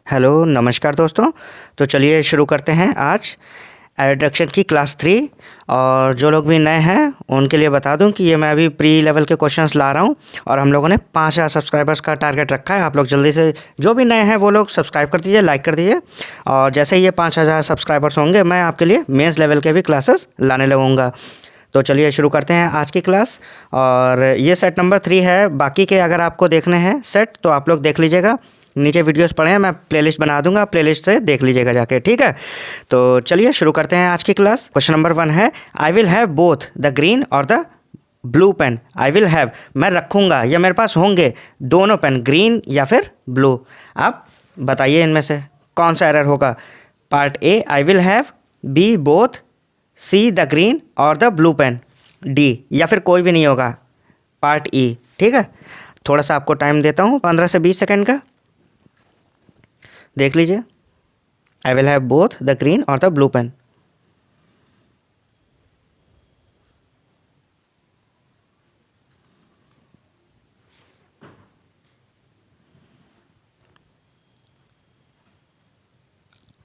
Hello नमस्कार दोस्तों। तो चलिए शुरू करते हैं आज एडिट्रैक्शन की क्लास 3। और जो लोग भी नए हैं उनके लिए बता दूं कि ये मैं अभी प्री लेवल के क्वेश्चंस ला रहा हूं और हम लोगों ने 5000 सब्सक्राइबर्स का टारगेट रखा है। आप लोग जल्दी से जो भी नए हैं वो लोग सब्सक्राइब कर दीजिए, लाइक कर दीजिए। और जैसे ही ये 5000 सब्सक्राइबर्स होंगे मैं आपके लिए मेंस लेवल के भी क्लासेस लाने लगूँगा। तो चलिए शुरू करते हैं आज की क्लास। और ये सेट नंबर 3 है। बाकी के अगर आपको देखने हैं सेट तो आप लोग देख लीजिएगा, नीचे वीडियोस पड़े हैं, मैं प्लेलिस्ट बना दूंगा, प्लेलिस्ट से देख लीजिएगा जाके, ठीक है। तो चलिए शुरू करते हैं आज की क्लास। क्वेश्चन नंबर 1 है, I will have both the green और the blue pen. I will have, मैं रखूंगा या मेरे पास होंगे दोनों पेन, ग्रीन या फिर ब्लू। आप बताइए इनमें से कौन सा एरर होगा। Part A I will have, B both, C the green और द ब्लू पेन, डी या फिर कोई भी नहीं होगा, पार्ट ई, ठीक है। थोड़ा सा आपको टाइम देता हूँ 15 से 20 सेकेंड का, देख लीजिए। I will have both the green और the blue pen.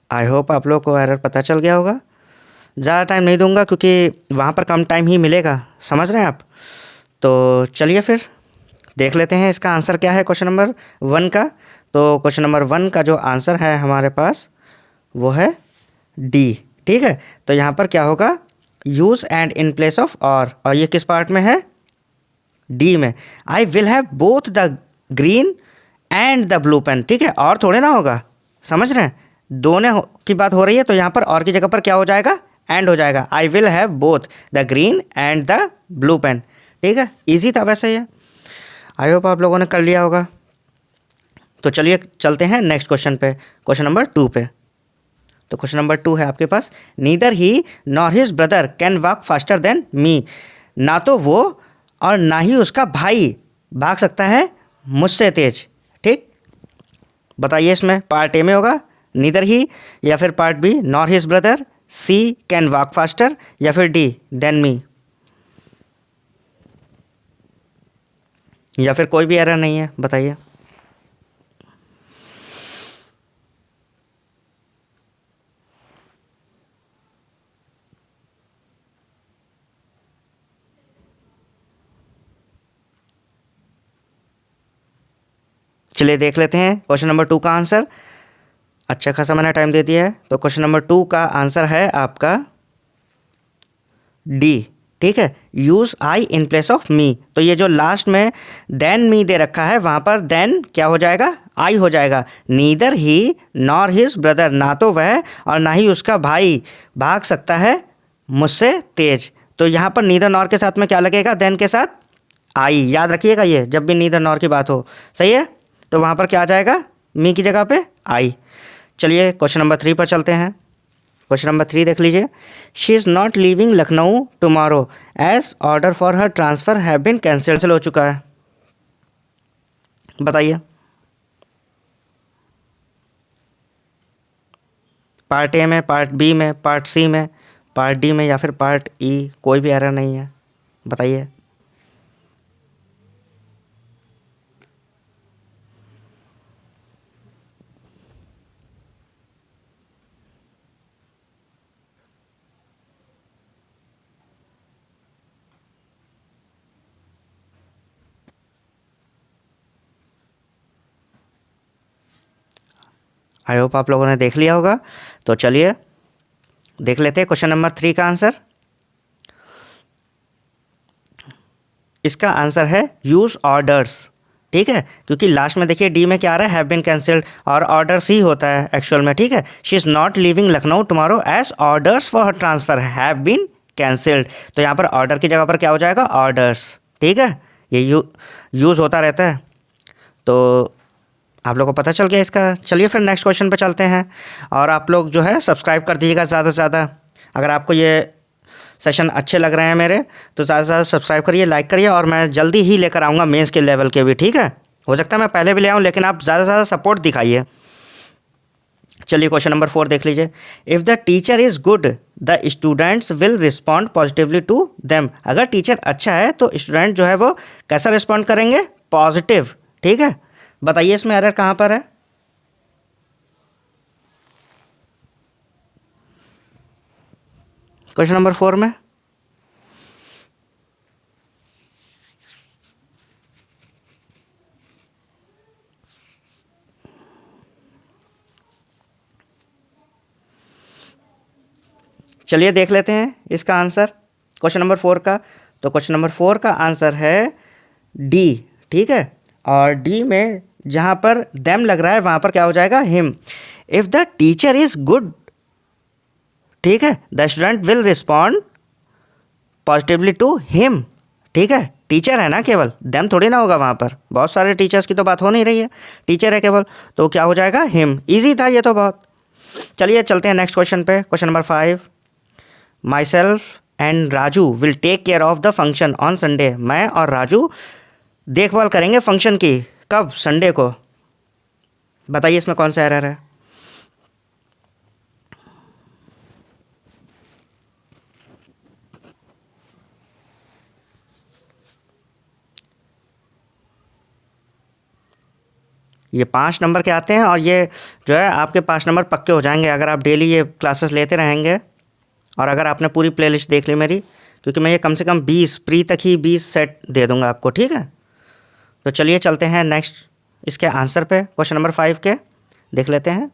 I hope आप लोग को एरर पता चल गया होगा। ज़्यादा टाइम नहीं दूंगा क्योंकि वहाँ पर कम टाइम ही मिलेगा, समझ रहे हैं आप। तो चलिए फिर देख लेते हैं इसका आंसर क्या है क्वेश्चन नंबर 1 का। तो क्वेश्चन नंबर 1 का जो आंसर है हमारे पास वो है डी, ठीक है। तो यहाँ पर क्या होगा, use and in place of और ये किस पार्ट में है, डी में। I will have both the green and the blue pen, ठीक है। और थोड़े ना होगा, समझ रहे हैं, दोनों की बात हो रही है तो यहाँ पर और की जगह पर क्या हो जाएगा, एंड हो जाएगा। I will have both the green and the blue pen, ठीक है। ईजी था वैसे ये, आई होप आप लोगों ने कर लिया होगा। तो चलिए चलते हैं नेक्स्ट क्वेश्चन पे, क्वेश्चन नंबर 2 पे। तो क्वेश्चन नंबर 2 है आपके पास, neither he nor his brother can walk faster than me. ना तो वो और ना ही उसका भाई भाग सकता है मुझसे तेज, ठीक। बताइए इसमें पार्ट ए में होगा नीदर ही, या फिर part B nor his brother, C can walk faster, या फिर डी देन मी, या फिर कोई भी एरर नहीं है, बताइए। चलिए देख लेते हैं क्वेश्चन नंबर 2 का आंसर। अच्छा खासा मैंने टाइम दे दिया है। तो क्वेश्चन नंबर 2 का आंसर है आपका डी, ठीक है। Use I in place of me. तो ये जो लास्ट में देन मी दे रखा है वहाँ पर देन क्या हो जाएगा, आई हो जाएगा। Neither he nor his brother, ना तो वह और ना ही उसका भाई भाग सकता है मुझसे तेज। तो यहाँ पर नीदर नॉर के साथ में क्या लगेगा, देन के साथ आई। याद रखिएगा ये, जब भी नीदर नॉर की बात हो, सही है। तो वहाँ पर क्या आ जाएगा, मी की जगह पे आई। चलिए क्वेश्चन नंबर 3 पर चलते हैं। क्वेश्चन नंबर 3 देख लीजिए, she is not leaving Lucknow tomorrow as order for her transfer have been cancel हो चुका है। बताइए पार्ट ए में, पार्ट बी में, पार्ट सी में, पार्ट डी में, या फिर पार्ट ई, कोई भी एरर नहीं है, बताइए। आई होप आप लोगों ने देख लिया होगा। तो चलिए देख लेते हैं क्वेश्चन नंबर 3 का आंसर। इसका आंसर है यूज़ ऑर्डर्स, ठीक है। क्योंकि लास्ट में देखिए डी में क्या आ रहा है, हैव बिन कैंसिल्ड, और ऑर्डर्स ही होता है एक्चुअल में, ठीक है। She is not living Lucknow tomorrow as orders for her transfer have been cancelled. तो यहाँ पर ऑर्डर की जगह पर क्या हो जाएगा, ऑर्डर्स, ठीक है। ये यूज़ होता रहता है। तो आप लोगों को पता चल गया इसका। चलिए फिर नेक्स्ट क्वेश्चन पे चलते हैं। और आप लोग जो है सब्सक्राइब कर दीजिएगा ज़्यादा से ज़्यादा। अगर आपको ये सेशन अच्छे लग रहे हैं मेरे तो ज़्यादा से ज़्यादा सब्सक्राइब करिए, लाइक करिए, और मैं जल्दी ही लेकर आऊँगा मेंस के लेवल के भी, ठीक है। हो सकता है मैं पहले भी ले आऊँ, लेकिन आप ज़्यादा से ज़्यादा सपोर्ट दिखाइए। चलिए क्वेश्चन नंबर 4 देख लीजिए, if the teacher is good the students will respond positively to them. अगर टीचर अच्छा है तो स्टूडेंट जो है वो कैसा रिस्पॉन्ड करेंगे, पॉजिटिव, ठीक है। बताइए इसमें एरर कहाँ पर है। क्वेश्चन नंबर 4 में। चलिए देख लेते हैं इसका आंसर क्वेश्चन नंबर 4 का। तो क्वेश्चन नंबर 4 का आंसर है डी, ठीक है। और डी में जहाँ पर देम लग रहा है वहाँ पर क्या हो जाएगा, him. If the teacher is good, ठीक है, the student will respond positively to him, ठीक है। टीचर है ना केवल, देम थोड़ी ना होगा वहाँ पर, बहुत सारे टीचर्स की तो बात हो नहीं रही है, टीचर है केवल, तो क्या हो जाएगा, हिम। ईजी था ये तो बहुत। चलिए चलते हैं नेक्स्ट क्वेश्चन पे। Question number 5, myself and Raju will take care of the function on Sunday. मैं और राजू देखभाल करेंगे फंक्शन की, कब, संडे को। बताइए इसमें कौन सा एरर है। ये 5 नंबर के आते हैं और ये जो है आपके 5 नंबर पक्के हो जाएंगे अगर आप डेली ये क्लासेस लेते रहेंगे और अगर आपने पूरी प्लेलिस्ट देख ली मेरी, क्योंकि मैं ये कम से कम 20 प्री तक ही 20 सेट दे दूंगा आपको, ठीक है। तो चलिए चलते हैं नेक्स्ट इसके आंसर पे। क्वेश्चन नंबर 5 के देख लेते हैं।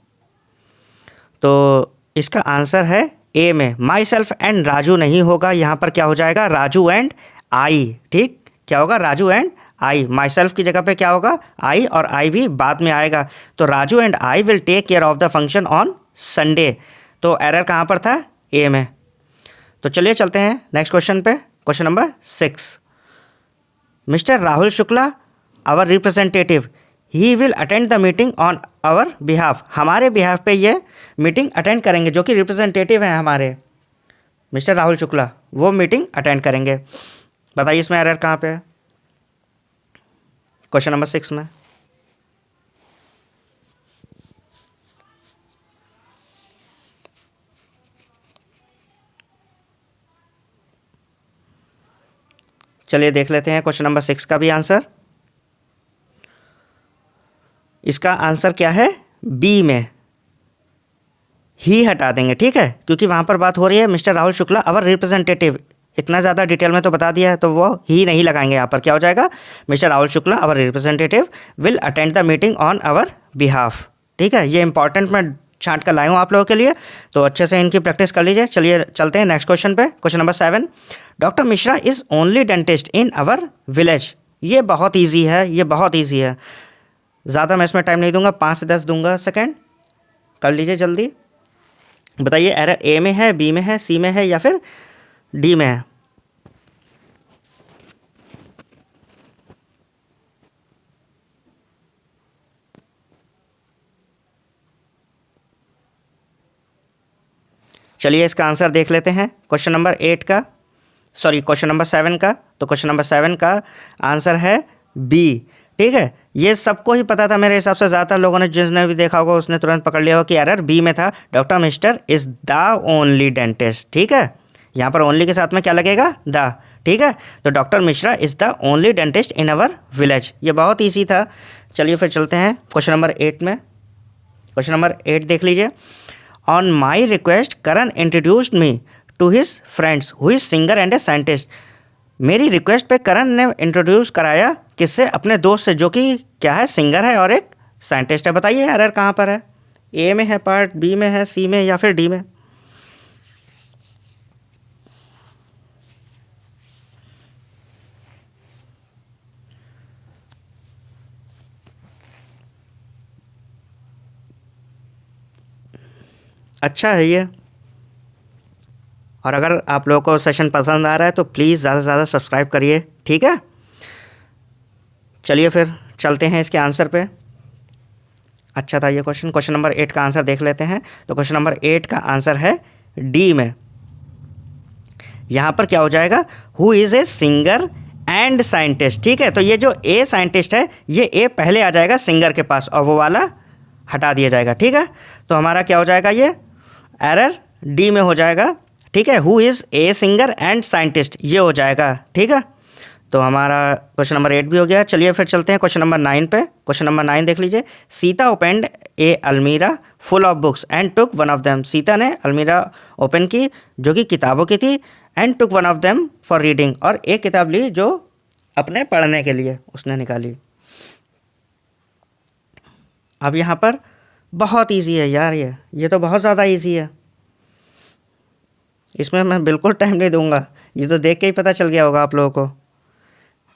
तो इसका आंसर है ए में माई सेल्फ एंड राजू नहीं होगा, यहाँ पर क्या हो जाएगा, राजू एंड आई, ठीक। क्या होगा, Raju and I. My self की जगह पे क्या होगा, आई, और आई भी बाद में आएगा। तो Raju and I will take care of the function on Sunday. तो एरर कहाँ पर था, ए में। तो चलिए चलते हैं नेक्स्ट क्वेश्चन पे। Question number 6, mister Rahul Shukla our representative, he will attend the meeting on our behalf. हमारे बिहाफ पे ये मीटिंग अटेंड करेंगे, जो कि रिप्रेजेंटेटिव हैं हमारे मिस्टर राहुल शुक्ला, वो मीटिंग अटेंड करेंगे। बताइए इसमें एरर कहाँ पे है, क्वेश्चन नंबर 6 में। चलिए देख लेते हैं क्वेश्चन नंबर 6 का भी आंसर। इसका आंसर क्या है, बी में ही हटा देंगे, ठीक है, क्योंकि वहाँ पर बात हो रही है mister Rahul Shukla our representative. इतना ज़्यादा डिटेल में तो बता दिया है, तो वो ही नहीं लगाएंगे। यहाँ पर क्या हो जाएगा, mister Rahul Shukla our representative will attend the meeting on our behalf, ठीक है। ये इंपॉर्टेंट मैं छांट कर लाया हूँ आप लोगों के लिए, तो अच्छे से इनकी प्रैक्टिस कर लीजिए। चलिए चलते हैं नेक्स्ट क्वेश्चन पे। Question number 7, doctor Mishra is only dentist in our village. ये बहुत ईजी है, ये बहुत ईजी है, ज़्यादा मैं इसमें टाइम नहीं दूंगा, 5 से 10 दूंगा सेकेंड, कर लीजिए जल्दी। बताइए एरर ए में है, बी में है, सी में है या फिर डी में है। चलिए इसका आंसर देख लेते हैं क्वेश्चन नंबर 8 का, सॉरी क्वेश्चन नंबर 7 का। तो क्वेश्चन नंबर 7 का आंसर है बी, ठीक है। ये सबको ही पता था मेरे हिसाब से, ज़्यादातर लोगों ने, जिसने भी देखा होगा उसने तुरंत पकड़ लिया होगा कि एरर बी में था। Doctor mister is the only dentist, ठीक है। यहाँ पर ओनली के साथ में क्या लगेगा, द, ठीक है। तो doctor Mishra is the only dentist in our village. ये बहुत ईजी था। चलिए फिर चलते हैं क्वेश्चन नंबर 8 में। क्वेश्चन नंबर 8 देख लीजिए। On my request Karan introduced me to his friends who is singer and a scientist. मेरी रिक्वेस्ट पे करण ने इंट्रोड्यूस कराया किससे, अपने दोस्त से, जो कि क्या है, सिंगर है और एक साइंटिस्ट है। बताइए एरर कहाँ पर है, ए में है पार्ट, बी में है, सी में या फिर डी में। अच्छा है ये। और अगर आप लोगों को सेशन पसंद आ रहा है तो प्लीज़ ज़्यादा से ज़्यादा सब्सक्राइब करिए, ठीक है। चलिए फिर चलते हैं इसके आंसर पे। अच्छा था ये क्वेश्चन। क्वेश्चन नंबर 8 का आंसर देख लेते हैं। तो क्वेश्चन नंबर 8 का आंसर है डी में। यहाँ पर क्या हो जाएगा, who is a singer and scientist, ठीक है। तो ये जो ए साइंटिस्ट है, ये ए पहले आ जाएगा सिंगर के पास और वो वाला हटा दिया जाएगा, ठीक है। तो हमारा क्या हो जाएगा, ये एरर डी में हो जाएगा, ठीक है। Who is a singer and scientist, ये हो जाएगा, ठीक है। तो हमारा क्वेश्चन नंबर 8 भी हो गया। चलिए फिर चलते हैं क्वेश्चन नंबर 9 पे। क्वेश्चन नंबर 9 देख लीजिए। सीता ओपनड ए अलमीरा full of books and took one of them. Sita ने अलमीरा ओपन की जो कि किताबों की थी, and took one of them for reading, और एक किताब ली जो अपने पढ़ने के लिए उसने निकाली। अब यहाँ पर बहुत इजी है यार, ये तो बहुत ज़्यादा इजी है, इसमें मैं बिल्कुल टाइम नहीं दूंगा, ये तो देख के ही पता चल गया होगा आप लोगों को।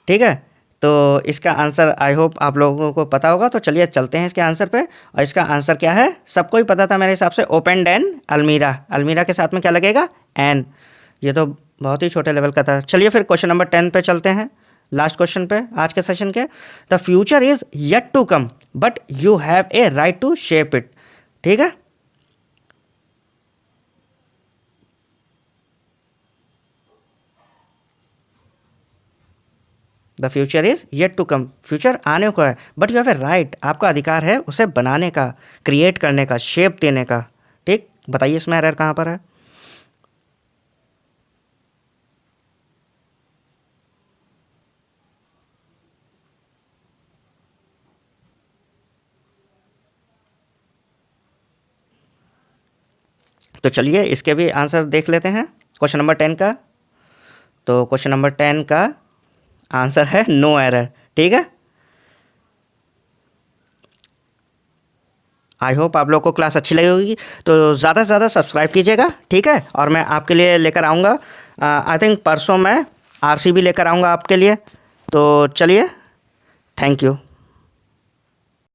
ठीक है, तो इसका आंसर आई होप आप लोगों को पता होगा। तो चलिए चलते हैं इसके आंसर पे। और इसका आंसर क्या है, सबको ही पता था मेरे हिसाब से, ओपनड एन अलमीरा। अलमीरा के साथ में क्या लगेगा, एन। ये तो बहुत ही छोटे लेवल का था। चलिए फिर क्वेश्चन नंबर 10 पे चलते हैं, लास्ट क्वेश्चन पे आज के सेशन के। The future is yet to come but you have a right to shape it. ठीक है, the future is yet to come, future आने को है, but you have a right, आपका अधिकार है उसे बनाने का, क्रिएट करने का, शेप देने का। ठीक, बताइए इसमें एरर कहाँ पर है। तो चलिए इसके भी आंसर देख लेते हैं क्वेश्चन नंबर 10 का। तो क्वेश्चन नंबर 10 का आंसर है नो एरर। ठीक है, आई होप आप लोग को क्लास अच्छी लगी होगी, तो ज़्यादा से ज़्यादा सब्सक्राइब कीजिएगा। ठीक है, और मैं आपके लिए लेकर आऊँगा, आई थिंक परसों मैं आरसीबी लेकर आऊँगा आपके लिए। तो चलिए, थैंक यू।